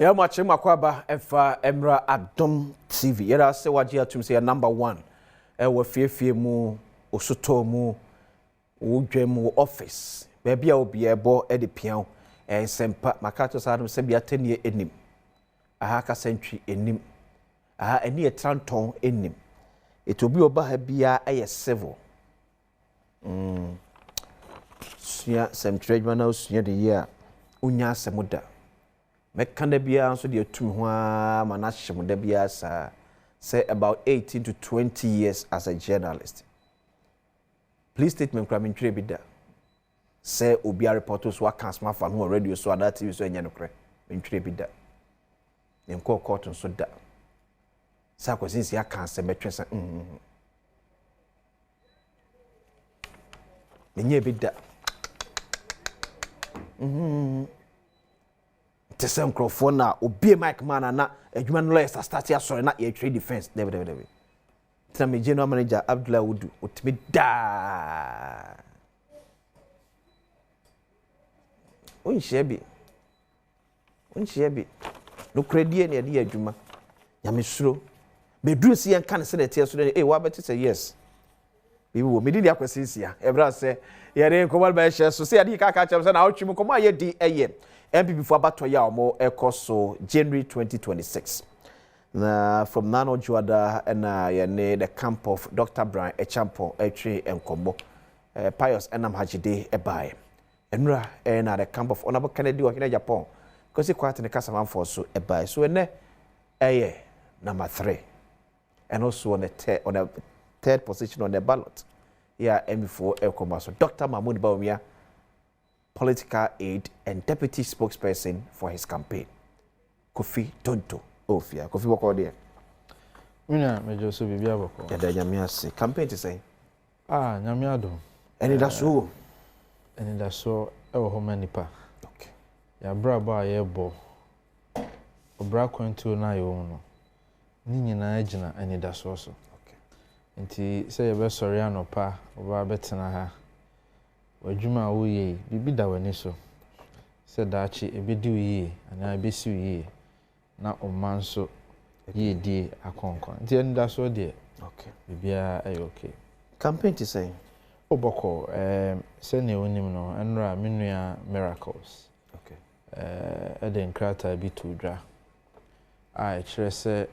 Ya mwache makwaba efa Emra Adom TV. Yera se wajia tumse ya number 1. Ewa fie mu, osoto mu, udwe mu office. Baby a obi ebo edi pian. Sempa makato sa Adom sebi atenie enim. Aha ka century enim. Aha eni etranton enim. Etobi oba ha bia eye civil. Suya semtredwa na usunya de ye unya semuda. Mekanda bia so de atumi ho a manahye da bia sa say about 18 to 20 years as a journalist. Please statement kra mentwere bi da. Say obi a reporter so aka asma fa no radio so ada TV so enya no kre. Mentwere bi da. Yenko court so da. Sa kwasinsi aka asem betwe sa Menye bi da. Tese microphone na obi mic man na adwuma no lawyer start ya sori na ye trade defense debe tena me general manager Abdullah Wudu otimi da onhye bi no credit ne de adwuma ya mesuro be duru si yan kan se de tie so de wa beti say yes bibi wo medidi akwasisia ebra se yare nkomal ba hye so se ade ka chem se na otwim komo aye di eye MPP for abato ya omo ekoso January 2026 na from Nano Juada na yene the camp of Dr. Brian Echampo etwe enkombo Pius Enam Hajide ebae enra na the camp of Honorable Kennedy of Japan because he quite in the Casaman for so ebae so ene number 3 and also on the third position on the ballot here MB4 Elkomba so Dr. Mahmoud Bawumia, political aide and deputy spokesperson for his campaign. Kofi Tonto. Ofia. Kofi boko there. Mina mejo so bibia boko. Ya da nyame ase. Campaign to say. Nyame Adom. Eni da so. Eni da so e wo homa nipa. Okay. Ya bra ba ye bo. Obra kwantu na ye wo no. Ni nyina agina eni da so so. Okay. Nti say ye be sori anopa, oba betena ha. Wadwuma wo ye bibi da wani so se daachi ebedi wo ye ana ebesi wo ye na omanso ye die akonkon nti enda so de okay bibia ay okay campaign to say oboko se ne onim no enra menua miracles okay eden krata bi to dra a kire se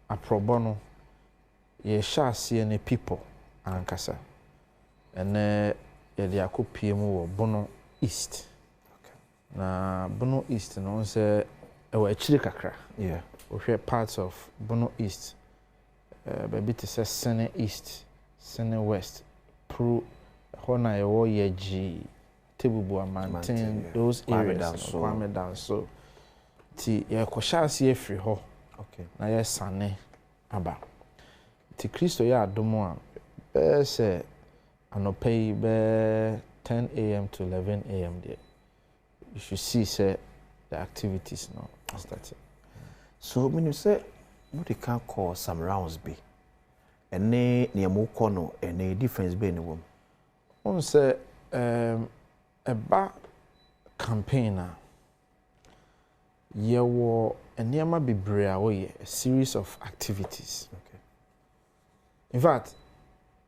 aprobo no ye hyase ne people ankasa ene yede akopie mu wo Bono East. Okay. Na Bono East no se ewa achiri kakra. Yeah. We parts of Bono East. Baby to say Sene East, Sene West, Pro Hona ewo yeji Tebubu Mountain, yeah. Those areas Kwame down so ti ye kwashase ye free ho. Okay. Na ye sane aba. Ti Kristo ya adomo a say anopay be 10 a.m. to 11 a.m. there. You should see say the activities now starting. So when you say what they can call some rounds be and ne mo kono and a difference be any woman. On say a ba campaigner ye wo enema bebre a series of activities. Okay. In fact,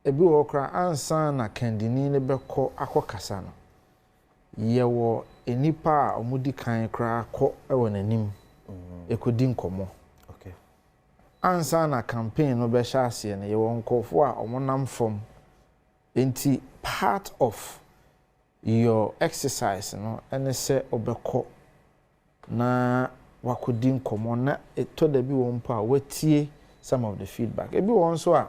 ebi wo kra ansa na kandini ne beko akokasa no ye wo enipa a omudi kan kra akọ ewo nanim ekodi nkomo okay ansa na campaign no be sha ase ne ye wo nkofo a omonam fom enti part of your exercise no ene se obekọ na wakodi nkomo na etoda bi wo mpa watie some of the feedback ebi wo nso a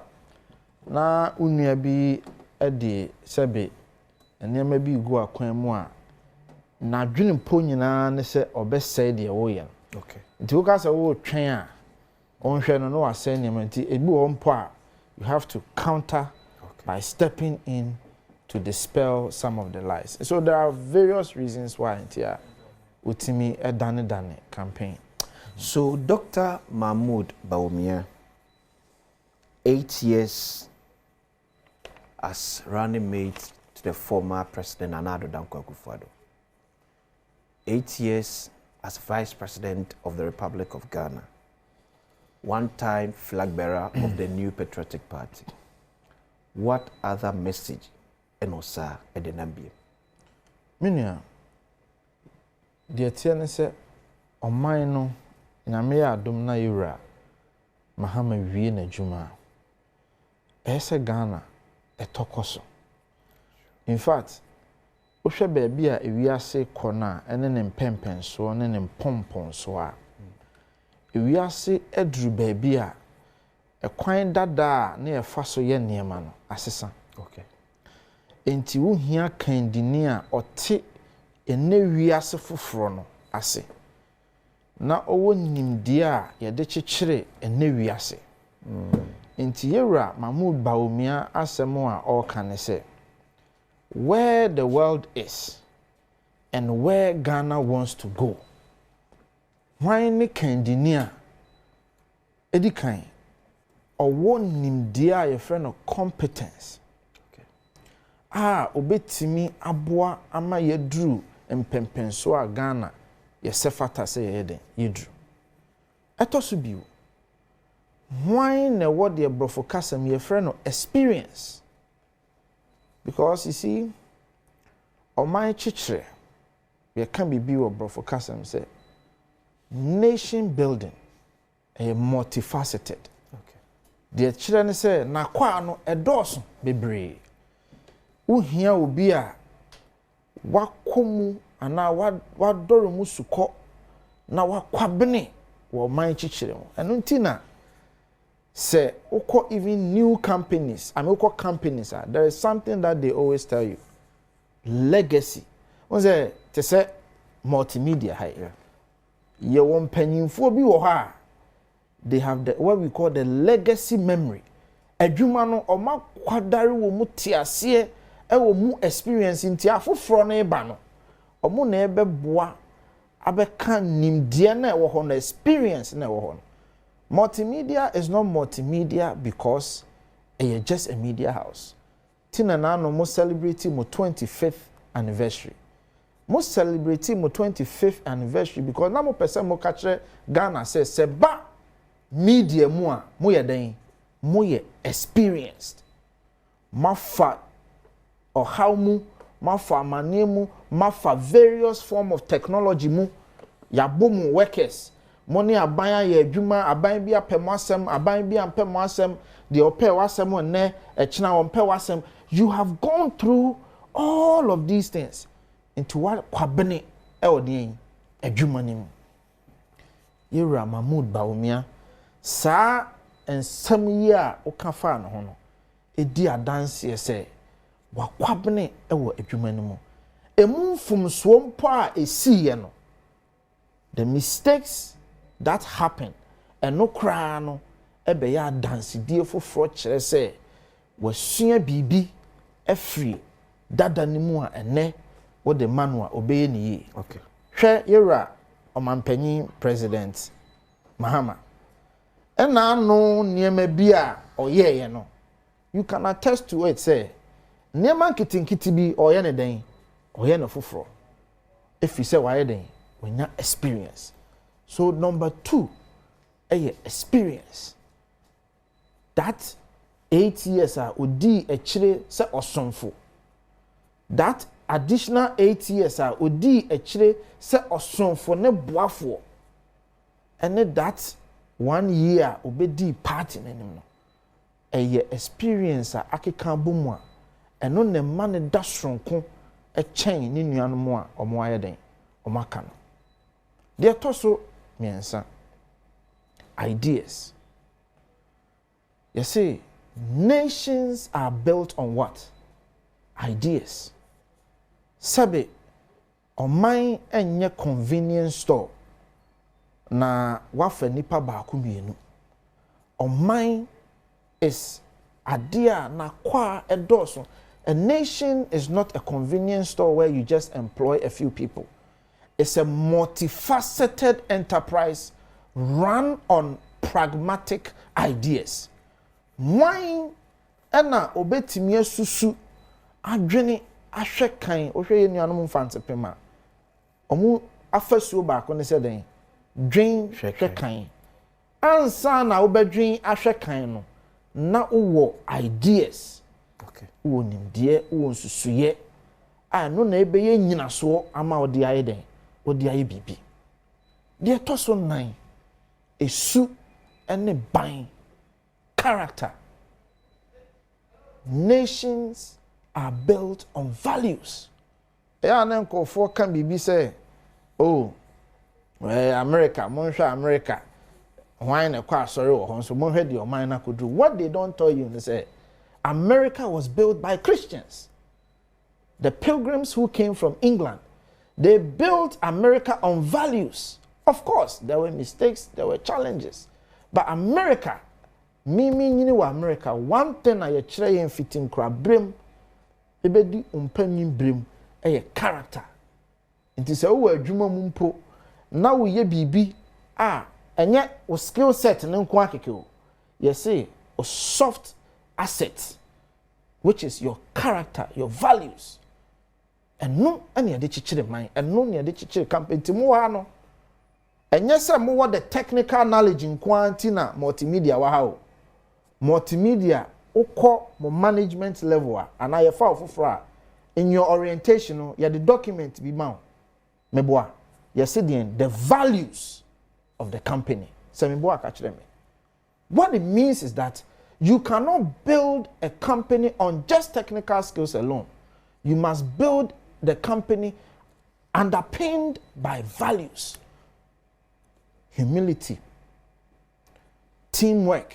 na unua bi ade sebe enema bi gu akwan mu a na dwene mpo nyina ne se obesai de wo ye okay nti wo ka se wo twen a onhwe no no wasai enema nti ebi wo mpo a you have to counter by stepping in to dispel some of the lies. So there are various reasons why ntia utimi dane campaign. So Dr. Mahmoud Bawumia, 8 years as running mate to the former president Adom. 8 years as Vice President of the Republic of Ghana, one-time flag bearer of the New Patriotic Party, what other message enosa edenambie? Minia, the atiene se ɔman no nyame yɛ adom na yɛwura mahama wie na dwuma ɛsɛ Ghana ɛtɔkɔ so. In fact, wohwɛ baabi a ewiase kɔ na ɛne ne mpɛmpɛnsoɔ ne ne mpɔmpɔnsoɔ a ewiase aduru baabi a ɛkwan dada a ne yɛfa so yɛ nneɛma no asesa. Okay. Enti wohia kandini a ɔte ene wiase foforɔ no ase na ɔwɔ nimdeɛ a yɛde kyekyere ene wiase. Enti yɛwura Bawumia asɛm a ɔka ne sɛ where the world is and where Ghana wants to go. Hwan ne kandini a edikan ɔwɔ nimdeɛ a yɛfrɛ no competence. Obetimi aboa ama yɛduru mpɛmpɛnso a Ghana yɛsɛ fata sɛ yɛyɛ den yɛduru. Ɛtɔ so bio. Hwan na ɛwɔ deɛ brɔfo kasam yɛfrɛ no experience. Because you see, ɔman kyekyere yɛka bibi wɔ brɔfo kasam sɛ nation building ɛyɛ multifaceted. Okay. Deɛ kyerɛ ne sɛ nakwa no ɛdɔɔso bebree. Wohia obi a wakomu ana wadɔre mu sukɔ na wakwabene wɔ ɔman kyekyere mu. Ɛno nti na sɛ wokɔ even new companies, wokɔ companies there is something that they always tell you. Legacy. Wɔn sɛ te sɛ multimedia ha yɛ. Yɛwɔ mpanyinfoɔ bi wɔ hɔ a they have the what we call the legacy memory. Adwuma no ɔma kwadare wɔ mu te aseɛ ɛwɔ mu experience nti afoforɔ no eba no ɔmo na ɛbɛboa abɛka nimdeɛ na ɛwɔ hɔ no experience na ɛwɔ hɔ no. Multimedia is not multimedia because it's just a media house. Tina na no mo celebrate mo 25th anniversary. Mo celebrate mo 25th anniversary because na mo person mo catch Ghana says seba media mo a mo yɛ den mo yɛ experienced. Mafa ɔhaw mu, mafa amane mu, mafa various form of technology mu, yabo mu workers. Money aban ya adwuma aban bi apem asem aban bi ampem asem de opɛ wasem onne ɛkyina ompɛ wasem. You have gone through all of these things into what kwabene ɛwɔ den adwuma nim. Yɛwura Bawumia saa ensɛm yi a woka fa no ho no edi adanse sɛ wakwabene ɛwɔ adwuma nim. Emu mfumsoɔ mpo a esiye no, the mistakes that happened and no cry no ebe ya dance die foforɔ kyerɛ sɛ wasua bibi afiri dada ne mu a ene wo de manu a obeye ne yi. Okay. Hwɛ yɛwura ɔmanpanyin president Mahama ɛna no nneɛma bi a ɔyɛɛ no you can attest to it say nneɛma nkitinkiti bi ɔyɛ ne den ɔyɛ ne foforɔ efi sɛ wayɛ den wanya experience. So number 2, experience. That 8 years odi echire se osonfo. That additional 8 years odi echire se osonfo ne boafo. And that 1 year obedi party nanim no. Experience akeka bomu a eno ne ma ne da sonko chen ne nuanom a omo ayeden omaka no. De toso miensa ideas. You see, nations are built on what? Ideas. Sabe, ɔman enye convenience store na wafa nipa baako mienu. Ɔman is adia na kwa edoso. A nation is not a convenience store where you just employ a few people. It's a multifaceted enterprise run on pragmatic ideas. Wine ena obetimi asusu adwene ahwe kan ohwe ye nuanom mfantepema. Omu afasuo ba ko ne se den dwen hwehwe kan ansa na wo bedwen ahwe kan no na wo ideas okay wo nimdeɛ wo nsusuye a no na ebeye nyinaso ama wo de aye den wo de aye bibi de to so nan esu ene ban character. Nations are built on values. Yeah, and for can be say, oh, America, America. Why na kwa sorry or so mon head your mind could do. What they don't tell you, they say, America was built by Christians. The pilgrims who came from England, they built America on values. Of course, there were mistakes, there were challenges, but America. Mimi nyini wa America one thing na ye kire yen fitin kra brem ebedi umpanyin brem character nti se wo adwuma mu mpo na wo ye bibi enye wo skill set ne nko akeke o ye say a soft asset which is your character, your values, and no ene de chichire man and no ne de chichire campaign ti mo wa no enye se mo wo the technical knowledge nko anti na multimedia wa ha o multimedia uko mo management level and I fa ofofra in your orientation no ya the document be ma meboa ya say the values of the company so meboa ka kire me what it means is that you cannot build a company on just technical skills alone. You must build the company underpinned by values, humility, teamwork,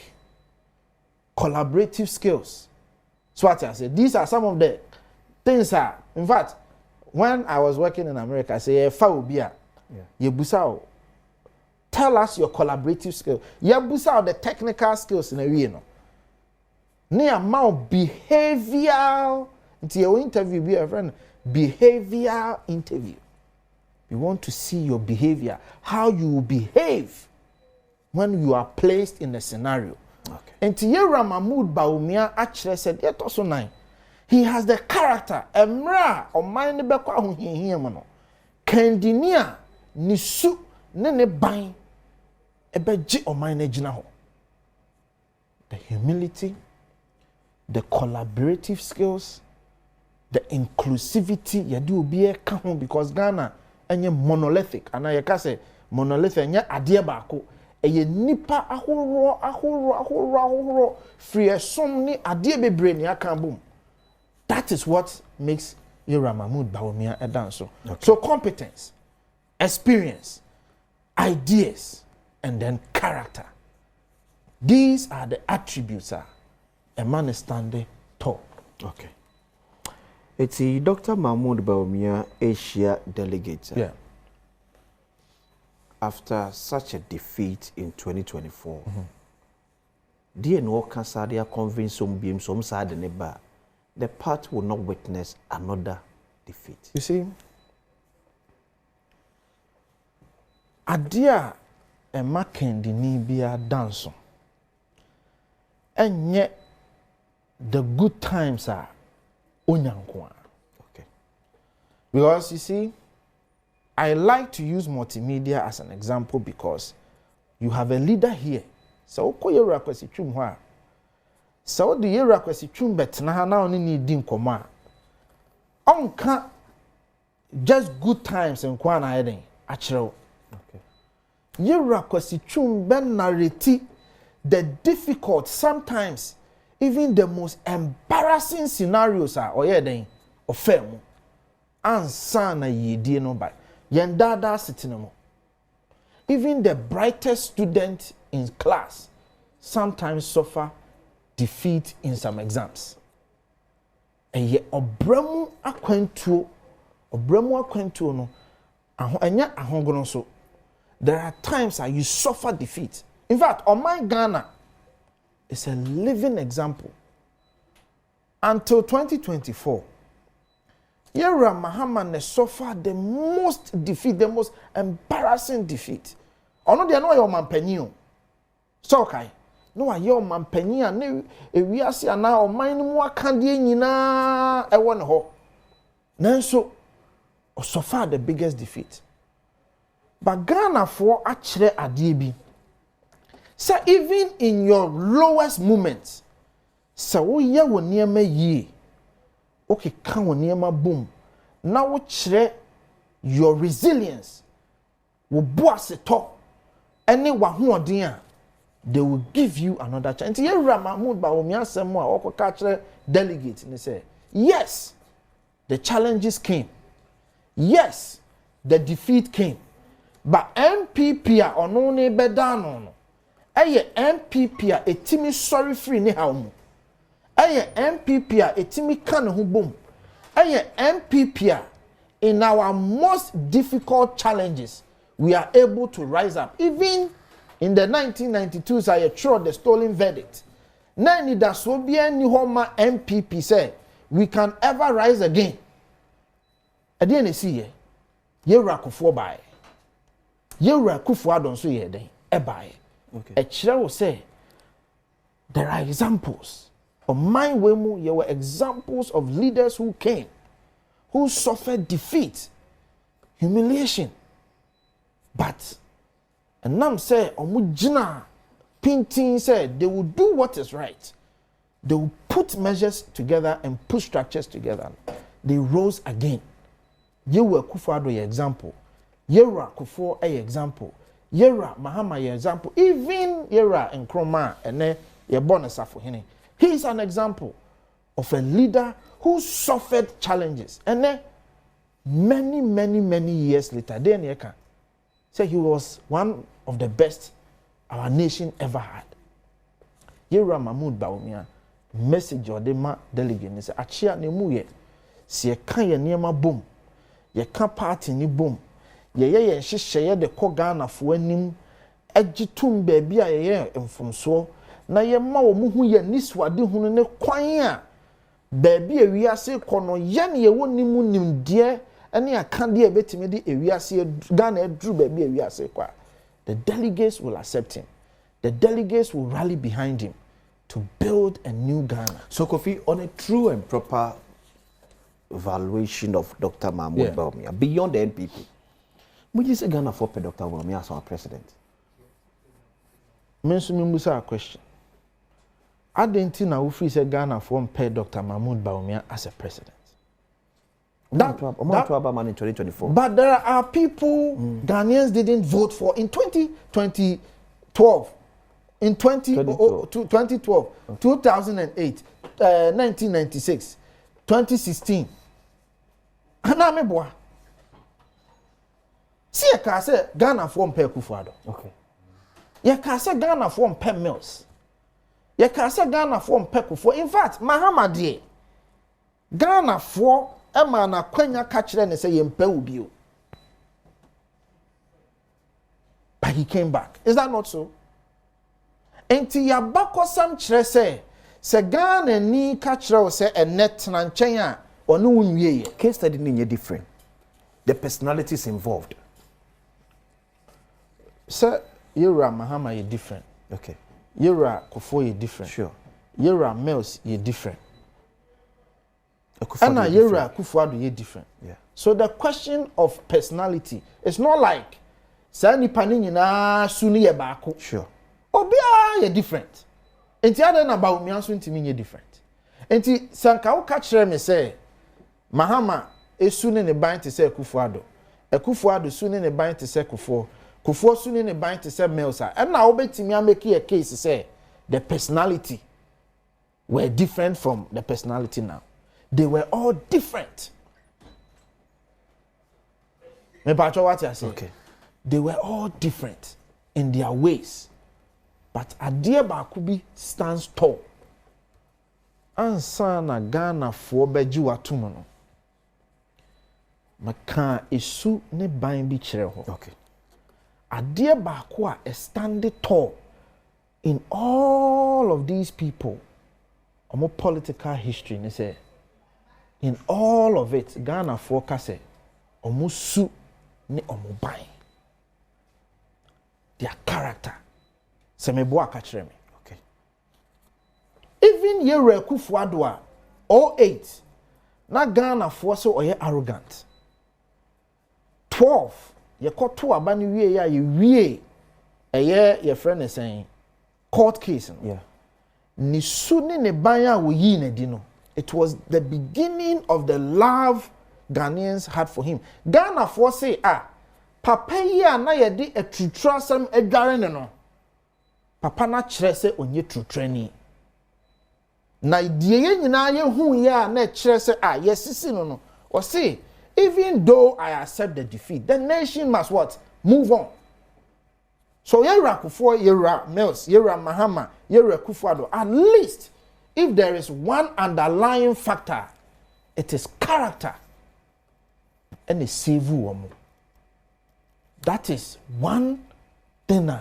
collaborative skills. So what I said, these are some of the things in fact, when I was working in America, I say, tell us your collaborative skills. The technical skills in a way, no. Near amount behavioral into your interview, be a friend, behavioral interview. We want to see your behavior, how you will behave when you are placed in a scenario. Okay. And Tiyera Mahmoud Bawumia actually said, "Yet also nine. He has the character. Emra or mind beko ahunhihia mo no. Kendinia nisu ne ban ebeji o mind ejina ho. The humility, the collaborative skills, the inclusivity yadu obi e ka ho because Ghana enye monolithic and I can say monolithic enye ade baako. Eye nipa ahoro free some ni ade bebre ni aka bom. That is what makes Tiyera Mahmoud Bawumia a dancer. Okay. So competence, experience, ideas, and then character. These are the attributes a man is standing tall. Okay. It's a Dr. Mahmoud Bawumia Asia delegate. Yeah. After such a defeat in 2024, dear no cancer convince some beam some side neighbor, the part will not witness another defeat. You see, adia e makendi ni bia dance, and yet the good times are onyankwa. Okay. Because you see, I like to use multimedia as an example because you have a leader here. So, Tiyera kwesi twum ho a. So, the Tiyera kwesi twum betna ha na oni ni di nkoma. Onka just good times nkwa na heden a kyerɛw. Okay. Tiyera kwesi twum ben narrate the difficult, sometimes even the most embarrassing scenarios are oyeden ofemu. Ansa na yedie no by. Yendada sitinemo. Even the brightest student in class sometimes suffer defeat in some exams. And yet obremu akwentuo no enya ahongono so. There are times that you suffer defeat. In fact, on my Ghana is a living example. Until 2024, Tiyera Mahama suffered the most defeat, the most embarrassing defeat. Ono de no your mampanyi. So kai. No your mampanyi na ewiase ana o man mu aka de nyina e won ho. Nanso o suffered the biggest defeat. But Ghana for actually adeɛ bi. So even in your lowest moments, so we ye wo niema yie. Okay, kan wo niema boom. Now wo kyerɛ your resilience. Wo boss to any wahoɔden a they will give you another chance. Nti yɛwura Mahmoud Bawumia asɛm a ɔkɔka kyerɛ delegate ne say, yes, the challenges came. Yes, the defeat came. But MPP a ɔno ne bɛda no. Eye MPP a etimi sorry free ne haw mu. Eye MPP a etimi ka ne ho bom. Eye MPP a in our most difficult challenges we are able to rise up. Even in the 1992s, I throw the stolen verdict. Nani da so bia ni ho ma MPP say we can ever rise again. Ade na si ye. Yewura Akufo bae. Yewura Akufo Adom so ye den. E bae. Okay. A kyerɛ wo say there are examples. On my way mu there were examples of leaders who came, who suffered defeat, humiliation. But and nam say omu gyina pintin said they will do what is right. They will put measures together and put structures together. They rose again. Yewura Akufo Addo ye example. Yewura Akufo a example. Yewura Mahama ye example. Even Yewura Nkrumah ene ye bonus afo hene. He is an example of a leader who suffered challenges. And then many years later, then he can say he was one of the best our nation ever had. Yewura Mahmoud Bawumia message or dema delegate ne say achia ne mu ye se ka ye niema bom ye ka party ni bom ye hyehyeye de kɔ Ghana fo anim agitum ba bia ye mfomso na ye ma wo mu hu ye niswade hunu ne kwan a ba bia wiase kɔ no ye ne ye woni mu nimdeɛ ene aka de e betime de wiase Ghana aduru ba bia wiase kɔ. The delegates will accept him. The delegates will rally behind him to build a new Ghana. So Kofi, on a true and proper evaluation of Dr. Mahmoud Bawumia, beyond the NPP, would you say Ghana for Dr. Bawumia as our president? Mensumimusa a question. I didn't know if we say Ghana for Dr. Mahmoud Bawumia as a president. That man in 2024. But there are people Ghanaians didn't vote for in 2012, in 2012, 2008, 1996, 2016. Anameboa. See, I can say Ghana for Akufo Addo. Okay. You can say Ghana for Mills. You can say Ghana for Akufo. In fact, Mahamadi, Ghana for Emma na kwenya kachire ne say yempa ubio. But he came back. Is that not so? Enti yabako sam kire say Ghana ni kachire say enet na nchen a onu unwie ye. Case study ni different. The personalities involved. Sir, Yewura Mahama ye different. Okay. Yewura Akufo ye different. Sure. Yewura Mills ye different. And Yewura Akufo Addo ye different. Yeah. So the question of personality is not like say nipa ni nyina sunu ye baako. Sure. Obia ye different. Enti ade na Bawumia so ntimi ye different. Enti sanka wo ka kire me say Mahama esune ne ban te say Akufo Addo. Akufo Addo sune ne ban te say Kufo. Kufo sune ne ban te say Melsa. And na obetimi ameki a case say the personality were different from the personality now. They were all different. Me pacho what you say? Okay. They were all different in their ways. But Adia Bakubi stands tall. Ansa na Ghana for beji watumo no. Maka esu ne ban bi kire ho. Okay. Adia Baku a stand tall in all of these people. Omo political history ne say in all of it, Ghana focus omu su ni omu ban. Their character. Se me boa ka kire me. Okay. Even Yewura Akufo Addo a 08 na Ghana for so oye arrogant. 12 ye koto aba ne wie ya ye wie ye friend is saying court case no yeah ni su ne ban a wo yi na di no it was the beginning of the love Ghanaians had for him. Ghana for say papa yi na ye di atrutrasam adware ne no papa na kire se onye trutrani na die ye nyina ye hu ya na kire se yesisi no or say even though I accept the defeat the nation must what move on. So Yera Kufo, Yera Mills, Yera Mahama, Yera Kufuado, at least if there is one underlying factor, it is character and a save woman. That is one thing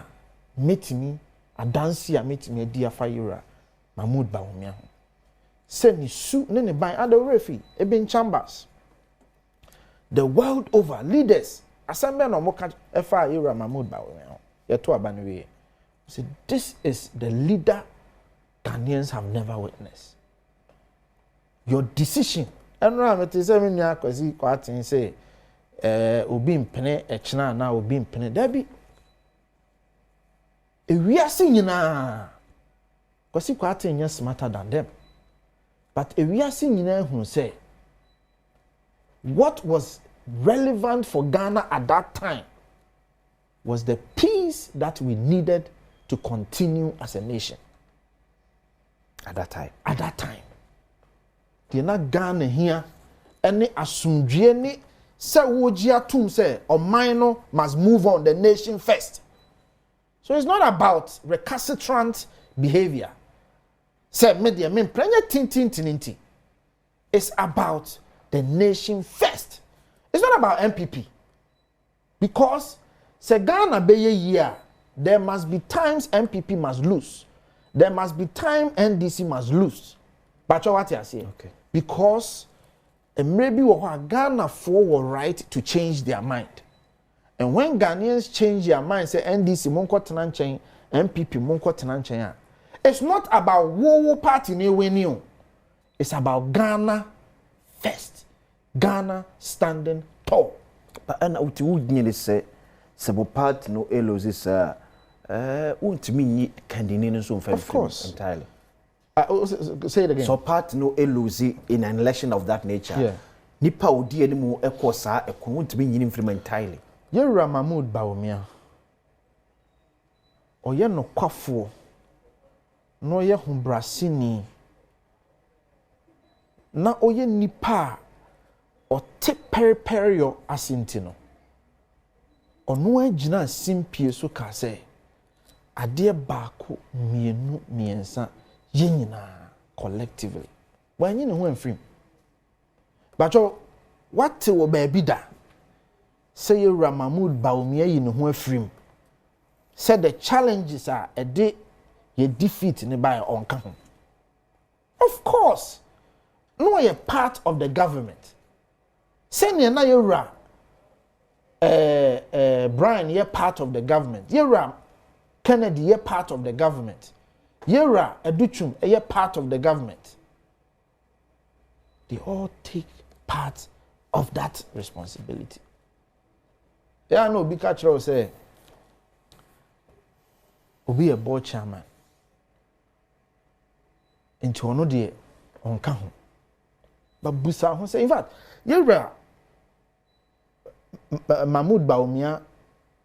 meet me, a dance meet me, dear Fayura, Mahmoud Bawumia. Send me suit nene by other refi, Eben Chambers. The world over, leaders, Assembly no Moka Fayura Mahmoud Bawumia. So this is the leader Ghanaians have never witnessed. Your decision. And now it is 7 years because he quite say obi mpene echna na obi mpene dabi. We are seeing na because he quite smarter than them. But we are seeing who say what was relevant for Ghana at that time was the peace that we needed to continue as a nation. At that time. At that time. They not Ghana here. Any asumdue ni se wojia tum say Omaino must move on the nation first. So it's not about recalcitrant behavior. Say media men prenya tin. It's about the nation first. It's not about MPP. Because se Ghana be ye year, there must be times MPP must lose. There must be time NDC must lose. But what you say? Okay. Because maybe Ghana for right to change their mind. And when Ghanaians change their mind, say NDC monko tenanchen, MPP monko tenanchen. It's not about wo party ne win. It's about Ghana first. Ghana standing tall. But and what would you say? Sabo part no elos won't mean candidate so of course entirely. Say it again. So part no elosi in an election of that nature. Yeah. Nipa odi enimu ekosa won't mean him entirely. Yera Mahmoud Bawumia. Oye no kwafo. No ye humbrasini. Na oye nipa o te periperio asintino. Ono agina simpie so ka say ade baako mienu miensa yenyina collectively wanyi ne ho amfrim bacho what wo baby da say Yera Mahmoud Bawumia yi ne ho afrim said the challenges are a day ye defeat ne by onka ho. Of course no ye part of the government say ne na Yera Brian, you're part of the government. Yera Kennedy, you're part of the government. Yera Educhum, you're part of the government. They all take part of that responsibility. Yeah, no, Bika Chiro say, Obi a board chairman. Into ono de onka ho. But Busa ho say, in fact, Yera Mahmoud Bawumia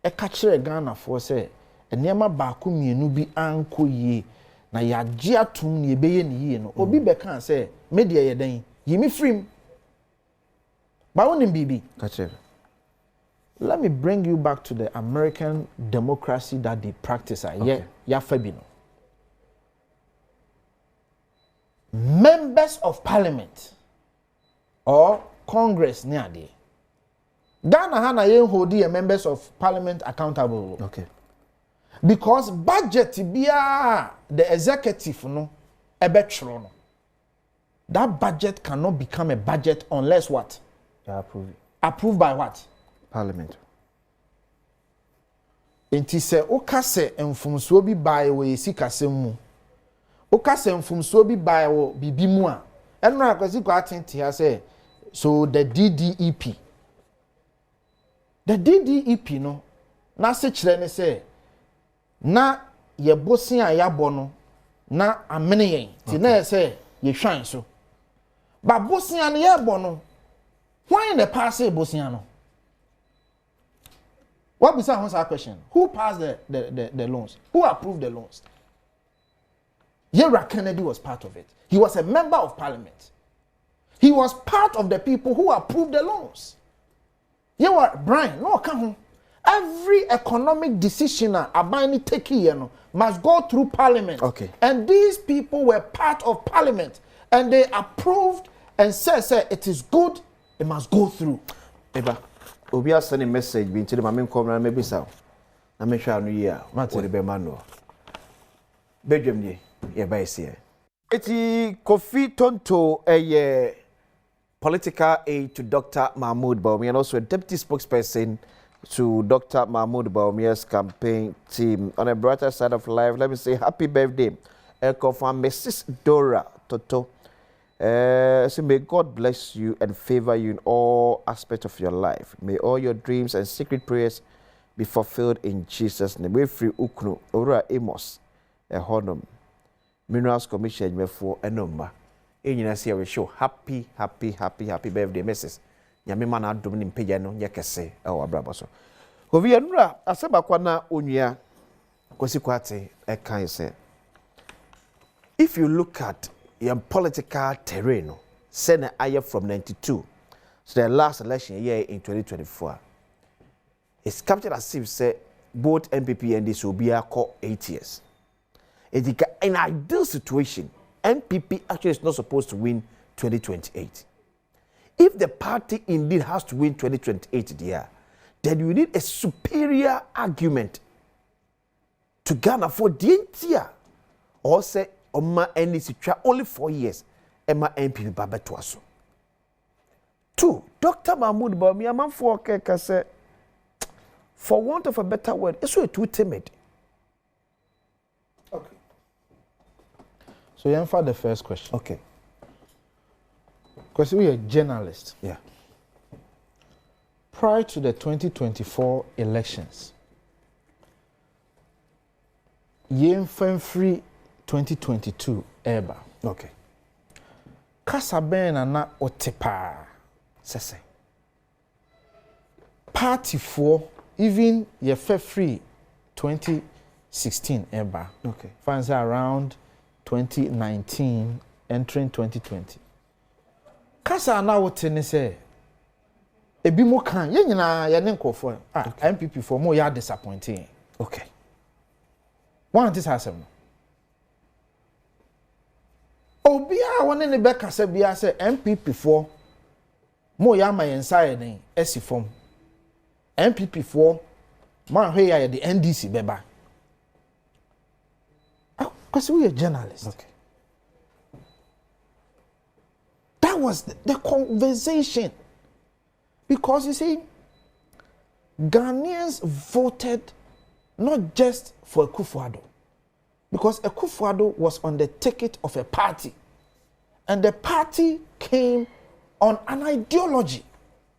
kire Ghana for say enema baako mienu bi anko yie na yagye atum ne ebeye ne yie no obi be kan say media ye dan yimi frim ba wonim bibi Kachire. Let me bring you back to the American democracy that they practice ya fabi no. Members of parliament or Congress ne ade Ghana hana yen hold the members of parliament accountable. Okay. Because budget bia the executive no ebetro no. That budget cannot become a budget unless what? Approved by what? Parliament. Enti se oka se mfumsuo bi bae wo yesikasem mu. Oka se mfumsuo bi bae wo bibi mu a. Enra akwasi kwa atenti ha se so the DDEP the DDEP no na se kyerɛ ne sɛ na ye bosia ya bono na amene yen ti na sɛ ye hwan so ba bosia no ye bono why the pass bosia no what be that question who passed the loans who approved the loans Yera Kennedy was part of it. He was a member of parliament. He was part of the people who approved the loans. Yera Brian, no come home. Every economic decision Abani take must go through parliament. Okay. And these people were part of parliament. And they approved and said it is good, it must go through. Eba, Obi has sent a message being to the Mammy Comrade, maybe so. I make sure I know what the Bemano. Bedroom, yeah, by here. Eti Kofi Tonto, a political aide to Dr. Mahmoud Bawumia, and also a deputy spokesperson to Dr. Mahmoud Bawumia's campaign team. On a brighter side of life, let me say happy birthday, confirm Mrs. Dora Toto. So may God bless you and favor you in all aspects of your life. May all your dreams and secret prayers be fulfilled in Jesus' name. We free Uknu, Ora Amos, a honum. Minerals Commission me for a number. In you see we show happy birthday, Mrs. Nyame mana Adom ni mpagya no nyekese e wa brabo so. Ovi anura aseba kwana onua kwasi kwate e kan say. If you look at your political terrain, send aye from 92 to the last election year in 2024. It's captured as if say both MPP and this will be a 8 years. In an ideal situation, MPP actually is not supposed to win 2028. If the party indeed has to win 2028 there, then you need a superior argument to Ghana for the entire. Or say, Oma NDC only 4 years, Emma MPP Babetwaso. 2, Dr. Mahmoud Bawumia, man for say, for want of a better word, it's so too timid. Okay. So you answer the first question. Okay. Because we are journalists. Yeah. Prior to the 2024 elections, Yen free 2022 eba. Okay. Kasaben na otepa. Sese. Party for even ye free 2016 eba. Okay. Fans are around 2019 entering 2020. Kasa na wote ne say ebi mo kan ye nyina ye ne nkofo MPP for mo ya disappointing. Okay. One this has him. Obia won ne be kasa bia say MPP for mo ya ma yensa den esifom. MPP for man hwe ya the NDC beba. Because we are journalists. Okay. That was the conversation. Because you see, Ghanaians voted not just for Akufo-Addo, because Akufo-Addo was on the ticket of a party, and the party came on an ideology.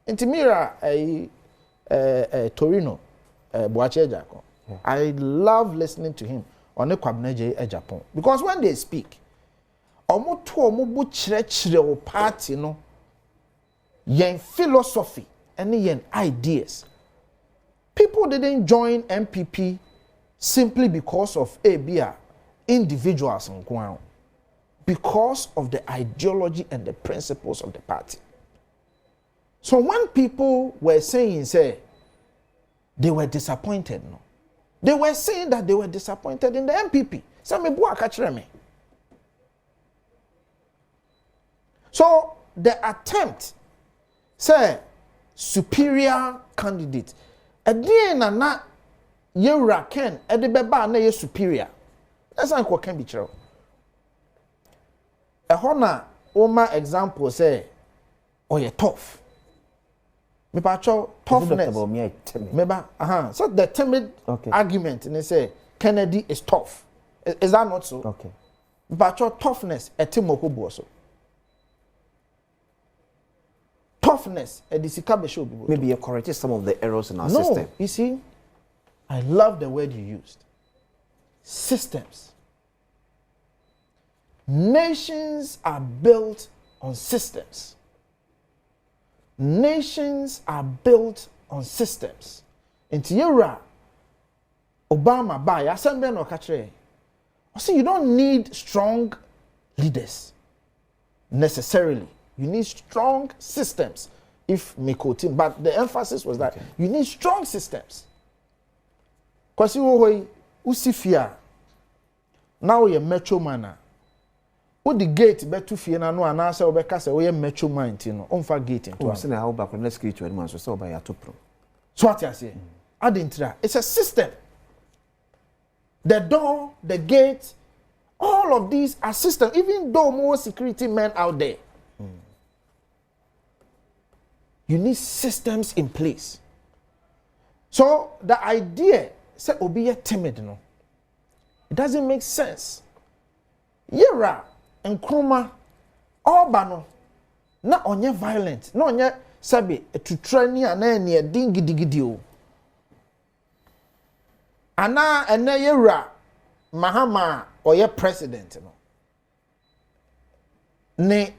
Intimira Torino, Boache Ejako. I love listening to him on the Kwabneje Japan, because when they speak, omo to omo bu chire o party no yen philosophy and yen ideas. People didn't join MPP simply because of ABA individuals and ground, because of the ideology and the principles of the party. So when people were saying say they were disappointed, no, they were saying that they were disappointed in the MPP. So me bua kachire me. So the attempt, say, superior candidate, again na Yera Ken, edibeba na ye superior. That's not what can be true. A hona oma example say, oh ye tough. Me pacho toughness. Meba, so the timid argument, and they say Kennedy is tough. Is that not so? Okay. Me pacho toughness, etimo hubo so. toughness edisika be show people. Maybe you corrected some of the errors in our system. No, you see, I love the word you used. Systems. Nations are built on systems. Nations are built on systems. Into Yura, Obama by Assembly no katre. See, you don't need strong leaders necessarily. You need strong systems. If Mikotin, but the emphasis was that you need strong systems. Because you usifia now you're metro man. What the gate be to fear no and answer or because we metro man, you know, on for gate into us. How back on let's create one so by a topro. So what I say, it's a system. The door, the gate, all of these are systems, even though more security men out there. You need systems in place. So the idea, say, be timid, no, it doesn't make sense. Yera and Kruma, all bano, not on your violent, no on your sabi to train and any dingy digidio. Ana and Yera Mahama or your president, no. Ne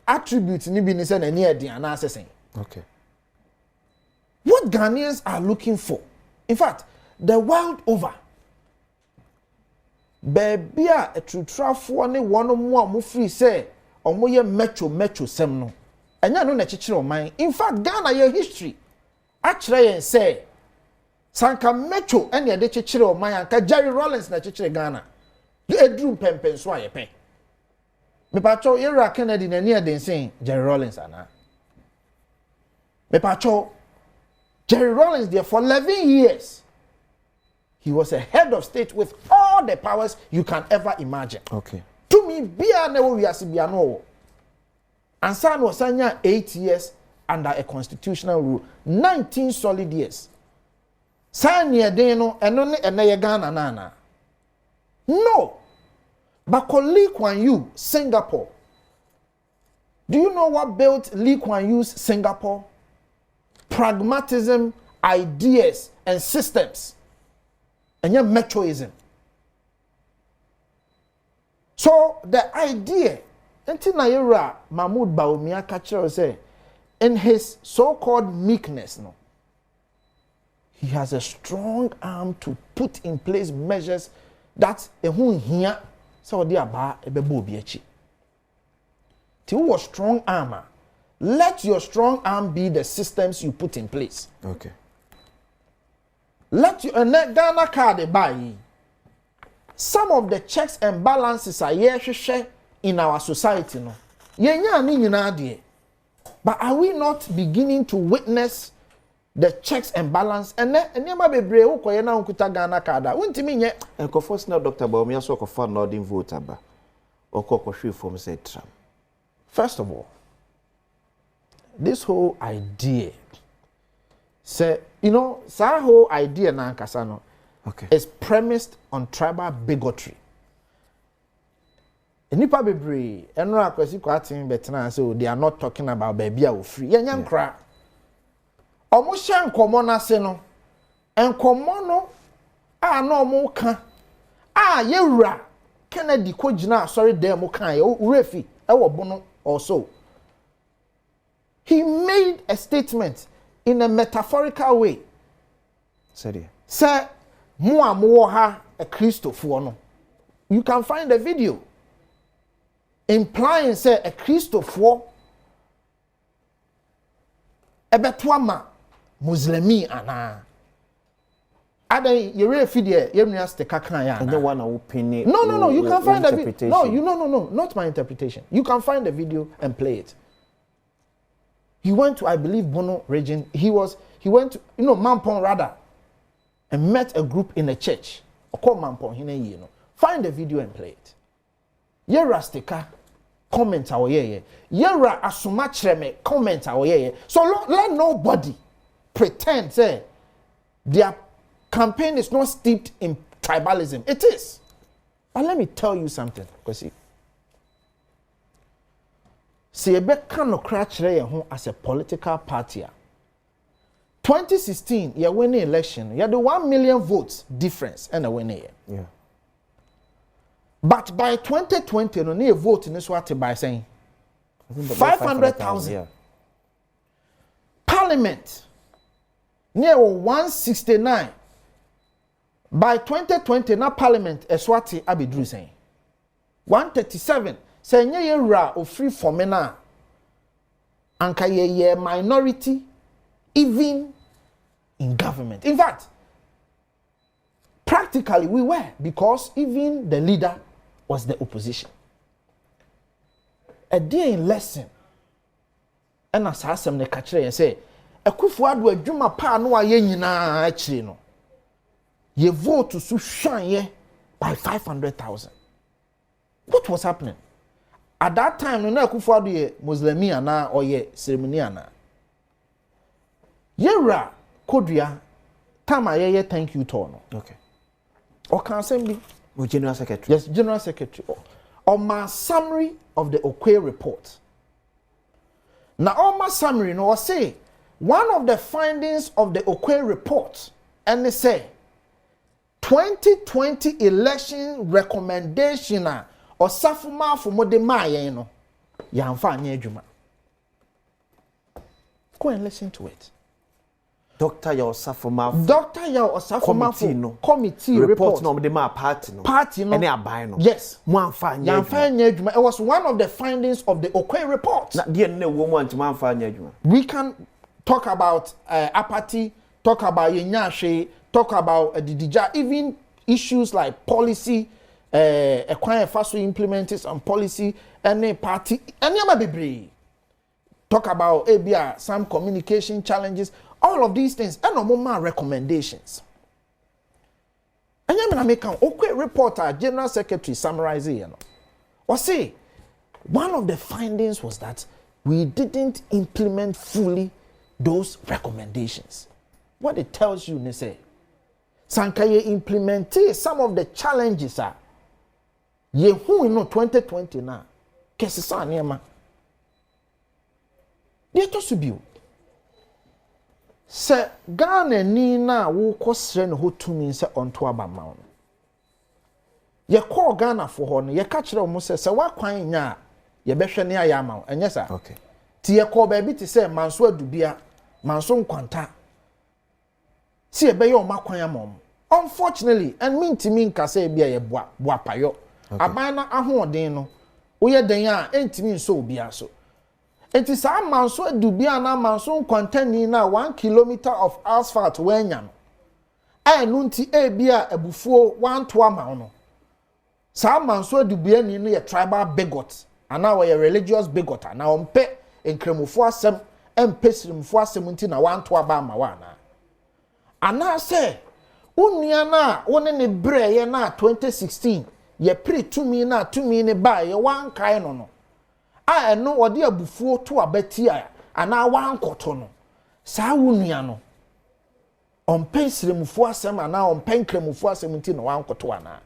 attribute ni bi ni say na ni edi ana assessing. Okay. What Ghanaians are looking for, in fact, the world over, baby a true ne one more mo free say omo ye metro sem no. Enya no na chichire oman. In fact, Ghana your history actually yen say sanka metro ene ye de chichire oman anka Jerry Rawlings na chichire Ghana. You edru Mpensenpensenmu ayepe. Me pacho Era Kennedy na ni eden say Jerry Rawlings ana. Me pacho Jerry Rawlings there for 11 years. He was a head of state with all the powers you can ever imagine. Okay. To me, bia na we asibia no. Ansan was 8 years under a constitutional rule, 19 solid years. Sanya de no eno ne eneye Ghana nana. No. But Lee Kuan Yew, Singapore. Do you know what built Lee Kuan Yew's Singapore? Pragmatism, ideas, and systems. And yet metroism. So the idea, until Naira Mahmoud Bawumia catcher say, in his so-called meekness, no, he has a strong arm to put in place measures that ehun here so they are ebebo biechi. Till strong armor. Let your strong arm be the systems you put in place. Okay. Let your Ghana card buy. Some of the checks and balances are here in our society. No, but are we not beginning to witness the checks and balance? And never be brave. Who na unkuta Ghana card? Won't mean yet. And confirm now, Dr. Bawumia so confirm not in vote aba. Or kokoshu from say Trump. First of all, this whole idea, say, you know, that whole idea na kasano, okay, is premised on tribal bigotry. Nipa bebre, eno akwesi kwatin betena so they are not talking about baby a free. Yanyan kra. Omo hye nkomo na se no. Enkomo no a na omo ka. Yewura Kennedy ko gina sorry dem mo kan ye urefi e wo bono also. He made a statement in a metaphorical way. Say, mo amowo ha a Christopher no. You can find the video implying say a Christopher ebetwama Muslimi ana. Adan yere fidie yemnia steka kan ya. And the one opinion. No, you can find the video. No, not my interpretation. You can find the video and play it. He went to, I believe, Bono region. He went to, Mampong rather, and met a group in a church. Or call Mampong, Find the video and play it. Yera stika comment our ye. Yera asumachreme comment our ye. So let nobody pretend say their campaign is not steeped in tribalism. It is. But let me tell you something, because se yɛbɛka no kra kyerɛ yɛn ho as a political party 2016 yɛ winning election yɛ de 1 million votes difference and a winning yeah. But by 2020 no ne vote ne so ate by saying 500,000 yeah. Parliament near 169 by 2020 na parliament eswati abedru saying 137 say nye yewra ofri for me na anka ye minority even in government. In fact, practically we were, because even the leader was the opposition. A day in lesson and as asem ne kachire say Akufo-Addo adwuma pa no aye nyina akire no ye vote to hwan ye by 500,000. What was happening at that time? No na Akufo-Addo ye Muslimia na or ye ceremonial na yera kodua time aye thank you to no. Okay. Or can assembly General Secretary. Yes, General Secretary. On my summary of the Okwe report. Now, on my summary, no, I say one of the findings of the Okwe report, and they say 2020 election recommendation or safuma for modema yeno yamfa nyejuma. Go and listen to it. Dr. Yao Osafoma. Dr. Yao Osafoma committee report no modema party no. Party no. Any abai no. Yes. Mwanfa nyejuma. It was one of the findings of the Okwe report. Na die ne wo mwanti mwanfa nyejuma. We can talk about apathy, talk about yenyashe, talk about didija, even issues like policy, acquire fast implementing some policy, any party, any bebre. Talk about ABR, some communication challenges, all of these things, and no more recommendations. And you mean make an Okwe reporter, General Secretary summarize it, or say one of the findings was that we didn't implement fully those recommendations. What it tells you, say, Sankaye implemented some of the challenges are ye who in 2020 now. Kesisa niema. Ye to subiu. Se Ghana ni na wo kosre ne hotumi se onto abama no. Ye call Ghana for ho no ye ka kire mo se wakwan nya ye behwe ne ayama enye sa. Okay. Ti ye call baby ti se manso adubia, manso nkwanta. Si ebe ye o makwan amom. Unfortunately, and mean to mean ka say bia ye boa payo. Aban na ahoden no. Wo ye den a entimi nso obia so. Enti sa manso adubia na manso nkwanta ni na 1 kilometer of asphalt wenya no. Enu nti ebia abufuo 1 to ama no. Sa manso adubia ni no ye tribal bigot. Ana we religious bigot. Na ompe enkremofo asem empesirimfo asem nti na 1 to aba ama wa na. Ana say unia na woni ne breye na 2016 ye pre tumi na tumi ne ba ye wan kai no no a eno ode abufuo to abati a ana wan koto no saa unia no ompensiremfo asem ana ompenkremfo asem nti na wan koto ana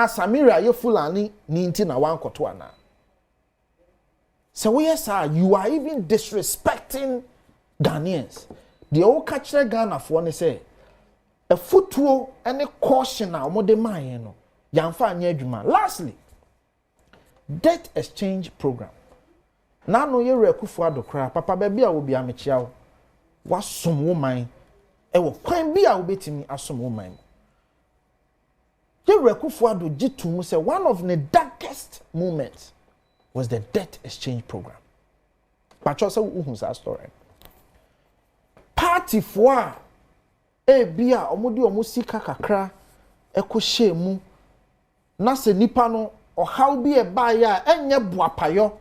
Samira ye Fulani ni nti na wan koto ana. So yes sir, you are even disrespecting Ghanaians. The old catcher Ghana for ne say a footwo and a caution now more de man no yamfa anya adwuma. Lastly, debt exchange program. Na no ye Akufo-Addo kra papa ba bia wo bia mechia wo wasom wo man e wo kwan bia wo betimi asom wo man. Ye Akufo-Addo jitu say one of the darkest moments was the debt exchange program. But also who's that story? Party for bia omudi omusika kakra ekohye mu na se nipa no ohaw bi ba ya enye boapayo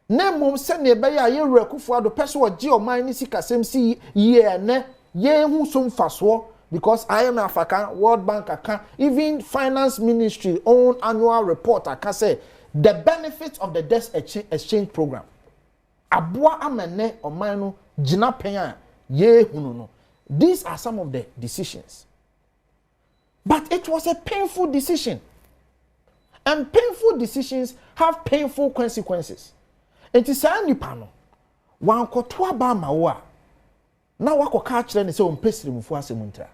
na mom se ne be ya ye Akufo-Addo pese oje oman ni sika sem si ye ne ye hu so mfaso because IMF aka World Bank aka even finance ministry own annual report aka say the benefits of the debt exchange program aboa amene oman no gina pen a ye hunu no. These are some of the decisions. But it was a painful decision. And painful decisions have painful consequences. enti saa nipa no wankoto aba ma wo a na wakoka kyerɛ ne sɛ ompesirimfo asɛm ntra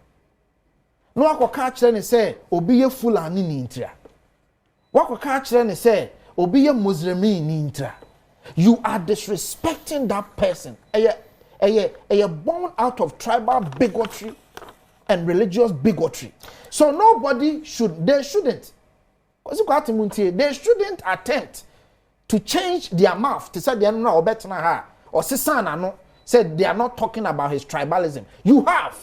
na wakoka kyerɛ ne sɛ obi ye fulani ni ntra wakoka kyerɛ ne sɛ obi ye muslimi ni ntra. You are disrespecting that person. You're born out of tribal bigotry and religious bigotry. So they shouldn't attempt to change their mouth to say they are not better than her or said they are not talking about his tribalism. You have,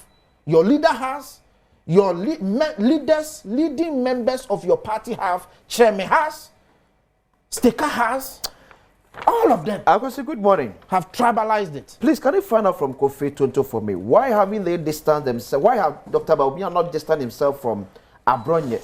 your leader has, your leading members of your party have, chairman has, Sticker has. All of them. Akwasi, good morning. Have tribalized it. Please, can you find out from Kofi Tonto for me? Why haven't they distanced themselves? Why have Dr. Bawumia not distanced himself from Abronye?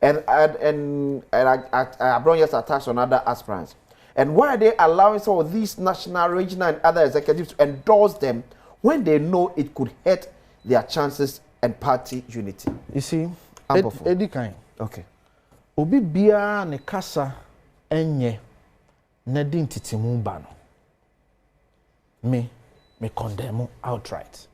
And Abronye's attacks on other aspirants? And why are they allowing some of these national, regional, and other executives to endorse them when they know it could hurt their chances and party unity? You see, Eddie Kain. Okay. Obi bia ne kasa enye. Nadin titimu ba no me condemn outright.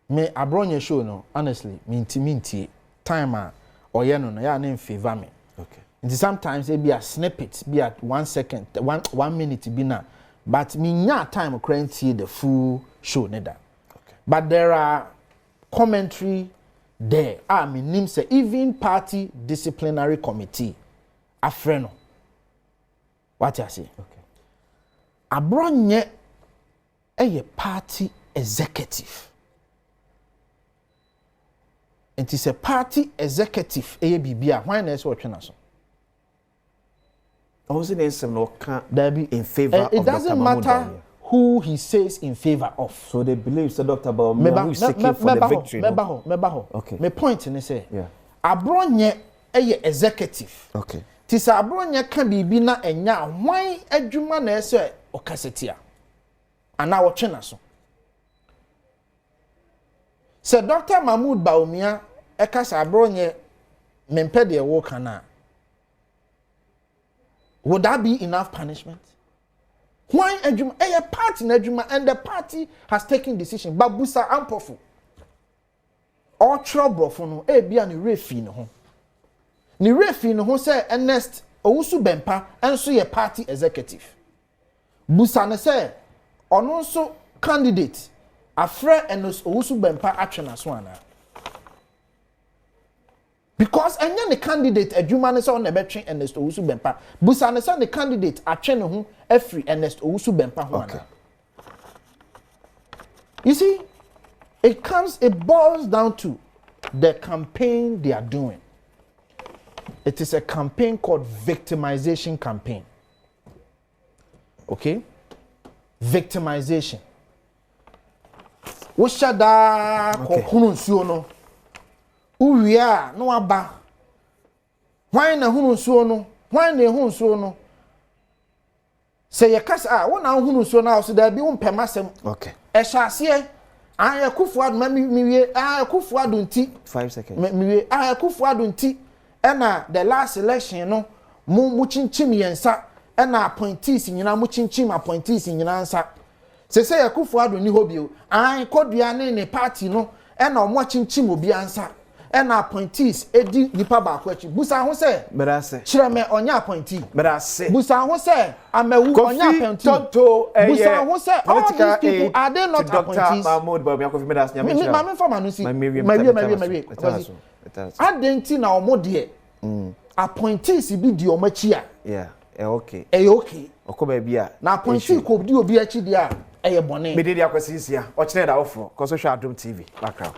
Me Abronye show no honestly minti time oye no ya na favor me. Okay. And sometimes it be a snippet, be at 1 second, 1 minute be na, but me nya time crank see the full show neither. Okay. But there are commentary there. Me name say even party disciplinary committee afreno. What you say? Okay. Abronye a party executive. It is a party executive ABBA. Why not so so? I was in some no in favor of it doesn't matter who he says in favor of. So they believe so Dr. Bawumia who is seeking for the victory. Okay. My point in say, yeah. Abronye a executive. Okay. Tisa Abronye can be na enya why adwuma na ese okasetia. Ana wo twena so. Se Dr. Mahmoud Bawumia ekasa Abronye mempede wo kana. Would that be enough punishment? Why adwuma a party na adwuma and the party has taken decision babusa ampofu. All trouble for no e bia ni refi no ho. Ni refi no ho say Ernest Owusu Bempa enso ye party executive. Busa ne say ono nso candidate afre Ernest Owusu Bempa atwena so ana. Because enya ne candidate adwuma ne say on ebetwe Ernest Owusu Bempa. Busa ne say ne candidate atwene ho afri Ernest Owusu Bempa ho ana. You see, it boils down to the campaign they are doing. It is a campaign called victimization campaign. Okay? Victimization. Woshada ko hunu nsuo no. Uwia no aba. Why na hunu nsuo no? Why na hunu nsuo no? Say yakasa wona hunu nsuo na so da bi wo mpɛmasɛm. Okay. Ehyaase Kufuadu miwie Kufuadu nti 5 seconds. Miwie Kufuadu nti ena the last election no mu chinchim yensa ena appointees nyina mu chinchim appointees nyina nsa se Kufuadu ni hobio kodua ne party no ena omo chinchim obi ansa ena appointees edi nipa ba akwachi busa ho se merase chireme onya appointee merase busa ho se amewu onya appointee Tonto busa ho se all these people are they not appointees Dr. Mahmoud Bawumia Kofi merase nyame chira ma me fa manu si mawie adenti na omo de appointees bi di omo chi a yeah okay okay okoba bia na appointee ko di obi achi dia bone me dey akwasisia o kire da ofo ko so hwa Adom TV background